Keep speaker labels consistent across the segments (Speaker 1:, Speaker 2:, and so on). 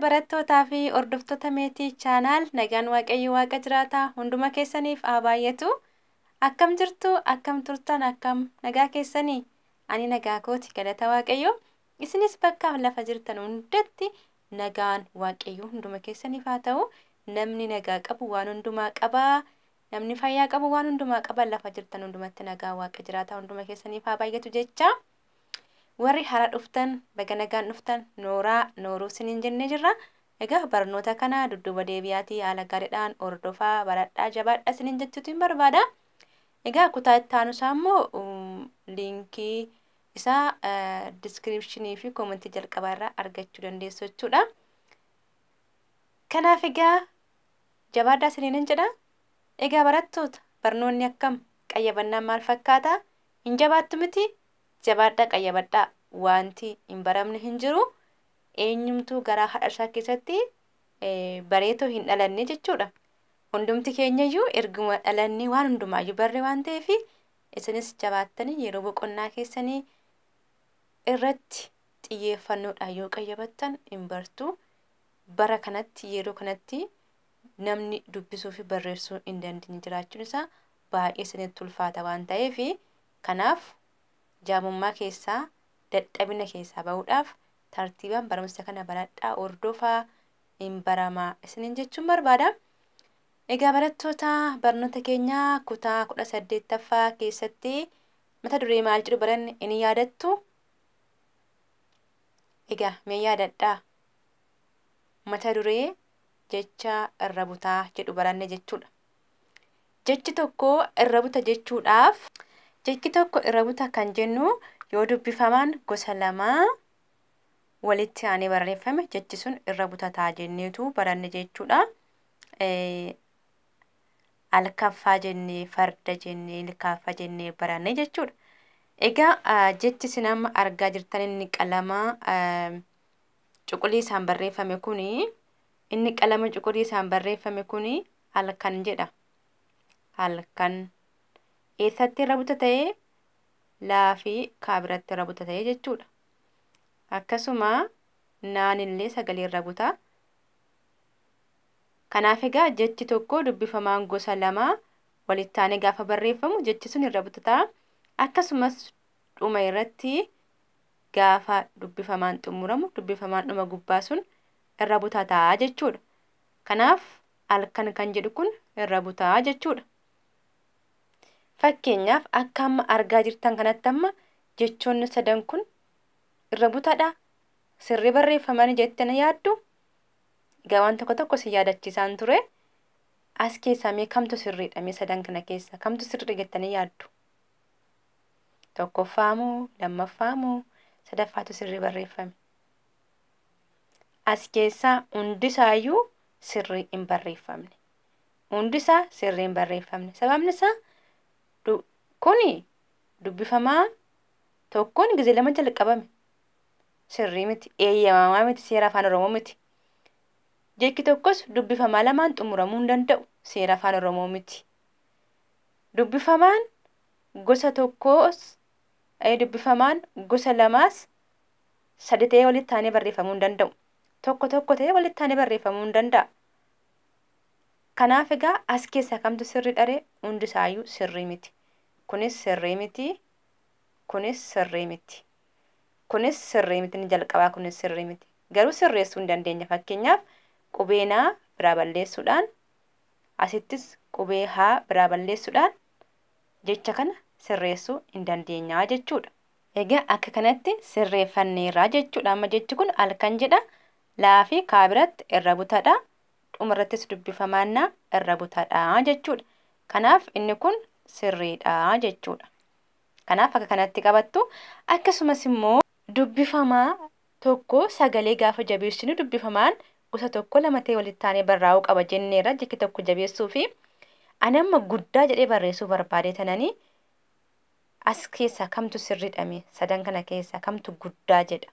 Speaker 1: barattootaa fi hordoftoota meetii chaanaal nagaan waaqayyo waaqa jiraataa hunduma keessaniif haa baay'atu. Akkam jirtu, akkam turtan, akkam nagaa keessanii? Ani nagaa kooti galata waaqayyo. Isinis bakka lafa jirtan hundatti nagaan waaqayyo hunduma keessaniif haa ta'u. Namni nagaa qabu waan hundumaa qaba. Namni fayyaa qabu waan hundumaa qaba. Lafa jirtan hundumatti nagaa waaqa jiraataa hunduma keessaniif haa baay'atu jecha. Warri hara dhuftan baga nagaan dhuftan nooruu siniin jennee jirra. Egaa barnoota kana dudduuba deebi'aatii haala gaariidhaan hordofaa baradhaa jabaadhaa siniin jechuutu hin barbaada. Egaa kutaa itti aanusaa immoo liinkii isaa diskiripshinii fi koomentii jalqabaa irraa argachuu dandeessu jechuudha. Kanaaf egaa jabaadhaa siniin jedha. Egaa barattoota barnoonni akkam qayyabannaan maal fakkaata? Hin jabaattu miti? Jabaadhaa qayyabadhaa wanti hin baramne hin jiru. Eenyumtuu garaa haadha isaa keessatti bareetoo hin dhalanne jechuudha. Hundumti keenyayyuu erguma dhalannee waan hundumaayyuu barre waan ta'eef isinis jabaattanii yeroo boqonnaa keessanii irratti xiyyeeffannoodhaan yoo qayyabattan hin bartu. Bara kanatti yeroo kanatti namni dubbisuu fi barreessuu hin dandeenye jiraachuun isaa baay'ee isinitti ulfaata waan ta'eef kanaaf jaamummaa keessaa dadhabina keessaa bahuudhaaf tartiibaan barumsa kana baradhaa hordofaa hin baramaa isiniin jechuun barbaada. Egaa barattoota barnoota keenyaa kutaa 18ffaa keessatti mata duree maal jedhu baranne inni yaadattu? Egaa mee yaadadhaa? Mata duree jecha irra butaa jedhu baranne jechuudha. Jechi tokko irra buta jechuudhaaf jechi tokko irra buta kan jennu yoo dubbifamaan gosa lamaa walitti aanee barreeffame jechi sun irra butataa jenneetu baranne jechuudha. Alkaffaa jennee, farda jennee, ilkaaffaa jennee baranne jechuudha. Egaa jechi isin amma argaa jirtan inni qalama cuquliisaan barreeffame kuni halkan jedha. Halkan eessatti irra buta ta'ee? Laa fi kaa biratti irra buta ta'ee jechuudha. Akkasuma naan illee sagalee irra buta. Kanaaf egaa jechi tokko dubbifamaan gosa lama walitti aanee gaafa barreeffamu jechi sun irra butataa. Akkasumas dhuma irratti gaafa dubbifamaan xumuramu dubbifamaan dhuma gubbaa sun irra butataa jechuudha. Kanaaf halkan kan jedhu kun irra butaa jechuudha. Fakkeenyaaf akka amma argaa jirtan kanatti amma jechoonni sadan kun irra butaadha. Sirrii barreeffamanii jettanii yaaddu? Egaa waan tokko si yaadachiisaan ture. As keessaa mee kamtu sirriidha? Mee sadan kana keessa kamtu sirrii jettanii yaaddu? Tokkoffaa moo lammaffaa moo sadaffaatu sirrii barreeffame? As keessaa hundisaayyuu sirrii hin barreeffamne. Hundisaa sirrii hin barreeffamne. Sababni isaa kuni dubbifamaa tokkoon gizee lama jalqabame. Sirrii miti, eeyyamamaa miti, seera afaan Oromoo miti. Jechi tokkos dubbifamaa lamaan xumuramuu hin danda'u, seera afaan Oromoo miti. Dubbifamaan gosa tokkos dubbifamaan gosa lamaas sadi ta'ee walitti aanee barreeffamuu hin danda'u. Tokko ta'ee walitti aanee barreeffamuu hin danda'a. Kanaaf egaa as keessaa kamtu sirrii dharee? Hundisaayyuu sirrii miti. Kunis sirrii miti. Kunis sirrii miti. Kunis sirrii miti ni jalqabaa kunis sirrii miti. Garuu sirreessuu hin dandeenya. Fakkeenyaaf qubee naa biraa balleessuudhaan asittis qubee haa biraa balleessuudhaan jecha kana sirreessuu hin dandeenya jechuudha. Egaa akka kanatti sirreeffanneerraa jechuudha. Amma jechi kun halkan jedha. Laa fi kaa biratti irra butaadha. Dhumarrattis dubbifamaan irra butaadha jechuudha. Kanaaf inni kun sirriidha jechuudha. Kanaaf akka kanatti qabattu. Akkasumas immoo dubbifamaa tokko sagalee gaafa jabeessinu dubbifamaan gosa tokko lama ta'ee walitti aanee barraa'uu qaba jenneerra jechi tokko jabeessuu fi ani amma guddaa jedhee barreessuu barbaade tananii as keessaa kamtu sirriidhame? Sadan kana keessaa kamtu guddaa jedha?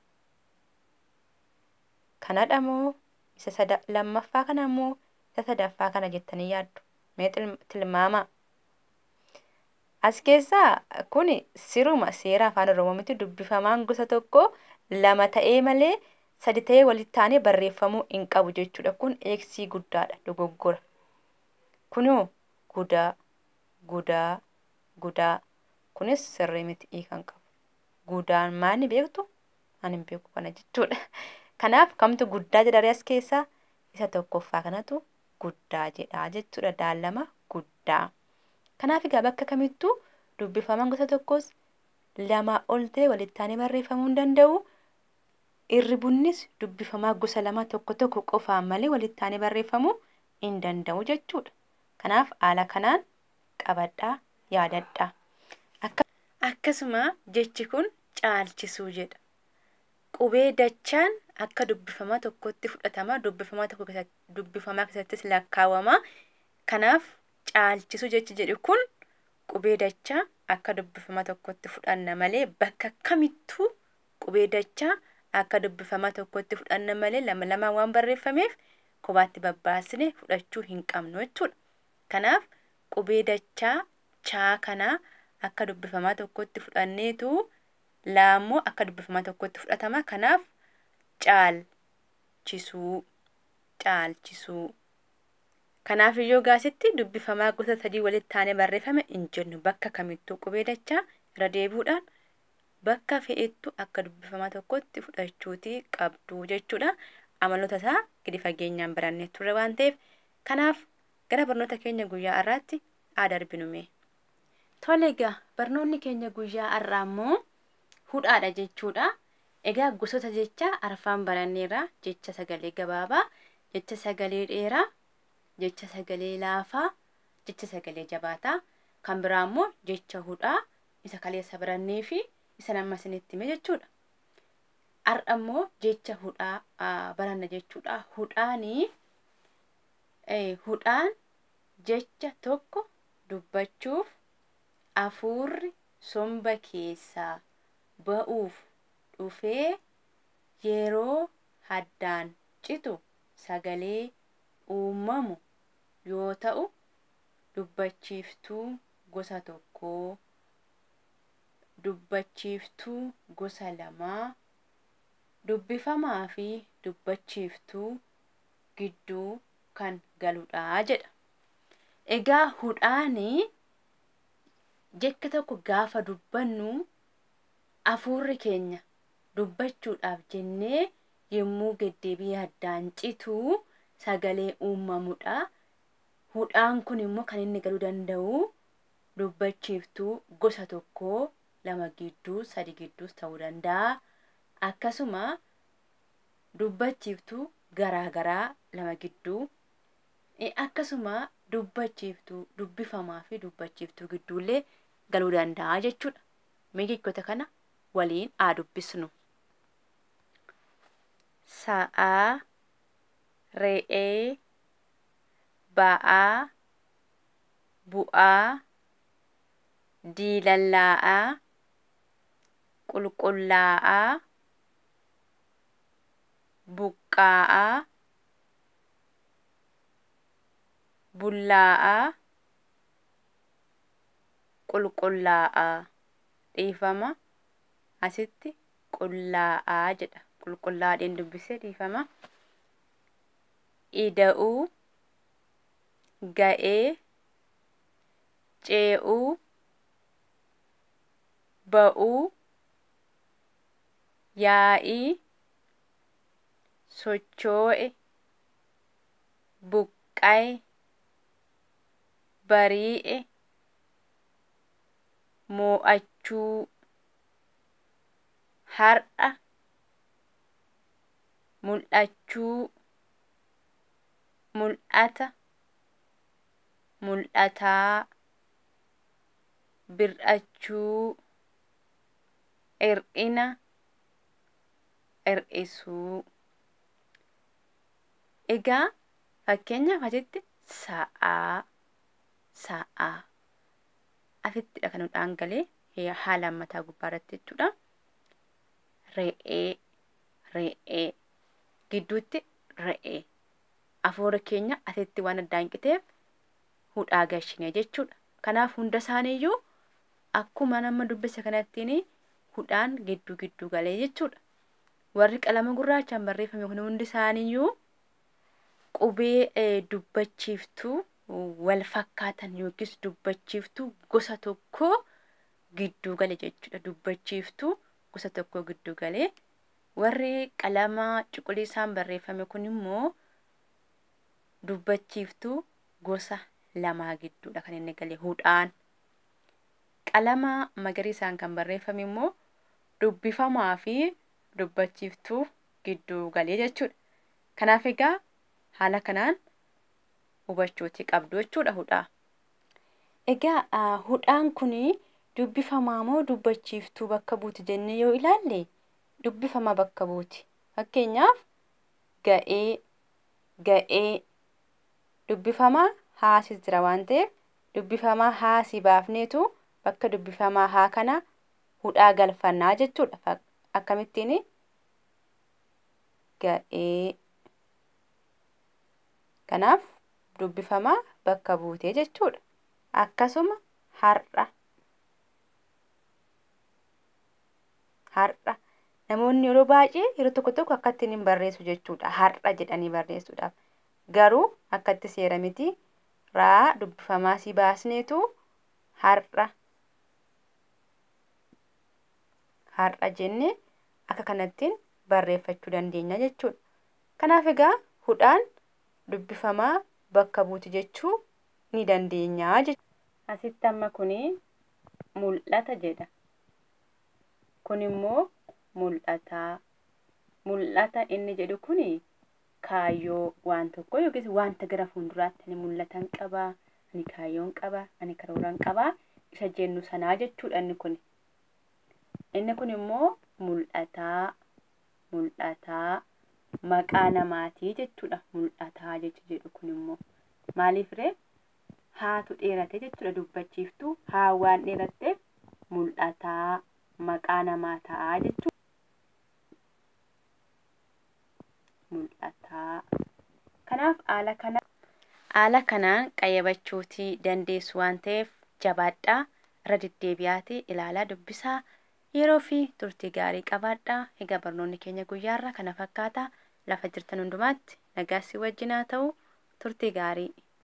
Speaker 1: Kanadha moo isa lammaffaa kana moo isa sadaffaa kana jettanii yaaddu? Mee tilmaamaa. As keessaa kuni siruma seera afaan Oromoo miti. Dubbifamaan gosa tokko lama ta'ee malee sadi ta'ee walitti taanee barreeffamuu hin qabu jechuudha. Kun eeksii guddaadha, dogoggora. Kunoo gudaa, gudaa, gudaa. Kunis sirrii miti kan qabu. Gudaan maali beektu? Ani hin beeku kana jechuudha. Kanaaf kamtu guddaa jedha as keessaa? Isa tokkoffaa kanatu guddaa jedha jechuudha. Daallama guddaa. Kanaaf egaa bakka kamittuu dubbifamaan gosa tokkos lama ol ta'e walitti taanee barreeffamuu hin danda'u. Irribunnis dubbifamaa gosa lama tokko qofaan malee walitti taanee barreeffamuu hin danda'u jechuudha. Kanaaf haala kanaan qabadhaa, yaadadhaa. Akkasuma jechi kun caalchisuu jedha. Qubee dachaan akka dubbifamaa tokkotti fudhatama. Dubbifamaa keessattis lakkaawama. Kanaaf caalchisuu jechi jedhu kun qubee dachaa akka dubbifamaa tokkotti fudhanna malee bakka kamittuu qubee dachaa akka dubbifamaa tokkotti fudhanna malee lama waan barreeffameef kophaatti babbaasne fudhachuu hin qabnu jechuudha. Kanaaf qubee dachaa chaa kanaa akka dubbifamaa tokkotti fudhanneetu laammoo akka dubbifamaa tokkotti fudhatama. Kanaaf caalchisuu, caalchisuu. Kanaaf iyyuu gaasitti dubbifamaa gosa sadii walitti taanee barreeffame hin jennu. Bakka kamittuu qubee dachaa irra deebuudhaan bakka fe'ettu akka dubbifamaa tokkotti fudhachuutii qabdu jechuudha. Amaloota isaa gadi fageenyaan barannee turre waan ta'eef kanaaf gara barnoota keenya guyyaa har'aatti darbinume. Tole egaa barnoonni keenya guyyaa har'aa immoo hudhaadha jechuudha. Egaa gosoota jecha arfaan baranneerra. Jecha sagalee gabaabaa, jecha sagalee dheeraa, jecha sagalee laafaa, jecha sagalee jabaataa. Kan biraa immoo jecha hudhaa isa kaleessa barannee fi isa nama isinitti hime jechuudha. Har'a immoo jecha hudhaa baranna jechuudha. Hudhaan jecha tokko dubbachuuf afuurri somba keessaa ba'uuf dhufee yeroo haddaan citu sagalee uumamu yoo ta'u, dubbachiiftuu gosa tokkoo, dubbachiiftuu gosa lamaa, dubbifamaa fi dubbachiiftuu gidduu kan galudha jedha. Egaa hudhaanii jecha tokko gaafa dubbannu afuurri keenya dubbachuudhaaf jennee yommuu gaddeebii haddaan citu sagalee uumamudha. Hudhaan kun immoo kan inni galuu danda'u dubbachiiftuu gosa tokkoo, lama gidduu, sadi gidduus ta'uu danda'a. Akkasuma dubbachiiftuu garaagaraa lama gidduu, akkasuma dubbachiiftuu dubbifamaa fi dubbachiiftuu gidduullee galuu danda'a jechuudha. Meeqoota kana waliin dubbisnu. Sa'aa, re'ee, ba'aa, bu'aa, diilallaa'aa, qulqullaa'aa, buqqaa'aa, bullaa'aa, qulqullaa'aa. Dhiifama asitti qullaa'aa jedha. Qulqullaa'aadhaan dubbisee dhiifama. Ida'uu, ga'ee, ce'uu, ba'uu, yaa'ii, sochoo'e, buqqa'e, bari'e, mo'achuu, har'a, mul'achuu, mul'ata, mul'ataa, bir'achuu, hir'ina, hir'isuu. Egaa fakkeenyaaf asitti sa'aa, sa'aa. Asittidha kan hudhaan galee haala mataa gubbaarratti jechuudha. Re'ee, re'ee. Gidduutti re'ee. Afuura keenya asitti waan addaan qiteef hudhaa gashine jechuudha. Kanaaf hunda isaaniiyyuu akkuma nama dubbise kanattiin hudhaan gidduu galee jechuudha. warri qalama gurraachaan barreeffame kun hundi isaaniiyyuu qubee dubbachiiftuu wal fakkaatan yookiis dubbachiiftuu gosa tokko gidduu gale jechuudha. Dubbachiiftuu gosa tokko gidduu galee warri qalama cuquliisaan barreeffame kun immoo dubbachiiftuu gosa lamaa gidduudha kan inni galee hudhaan. Qalama magariisaan kan barreeffame immoo dubbifamaa fi dubbachiiftuu gidduu galee jechuudha. Kanaaf egaa haala kanaan hubachuutii qabdu jechuudha hudhaa. Egaa hudhaan kun dubbifamaa moo dubbachiiftuu bakka buuti jennee yoo ilaalle dubbifamaa bakka buuti. Fakkeenyaaf ga'ee dubbifamaa haasi jira waan ta'eef dubbifamaa haasii baafneetu bakka dubbifamaa haa kana hudhaa galfannaa jechuudha. Akkamittiin ga'ee kanaaf dubbifamaa bakka buutee jechuudha. Akkasuma har'a namoonni yeroo baay'ee yeroo tokko akkatti hin barreessu jechuudha. Har'a jedhanii barreessuudhaaf. Garuu akkatti seera miti raa dubbifamaa si baasneetu har'a jennee akka kanattiin barreeffachuu dandeenya jechuudha. Kanaaf egaa hudhaan dubbifamaa bakka buuti jechuu ni dandeenya jechuudha. Asitti amma kuni mul'ata jedha. Kun immoo mul'ata inni jedhu kuni kaayyoo waan tokko yookiis wanta gara fuulduraatti ani mul'atan qaba, ani kaayyoon qaba, ani karooran qaba isa jennu sanaa jechuudha inni kun. Inni kun immoo mul'ataa maqaa namaatii jechuudha. Mul'ataa jedhu kun immoo maaliif ree haatu dheerate jechuudha dubbachiiftuu haa waan dheeratteef mul'ataa maqaa namaa ta'a jechuudha. Mul'ataa. Kanaaf haala kanaan qayyabachuutii dandeessu waan ta'eef jabaadhaa irra deddeebi'aatii ilaalaa dubbisaa yeroo fi turtii gaarii qabaadhaa. Egaa barnoonni keenya guyyaarra kana fakkaata. Lafa jirtan hundumaatti nagaan wajjin haa ta'u turtii gaarii.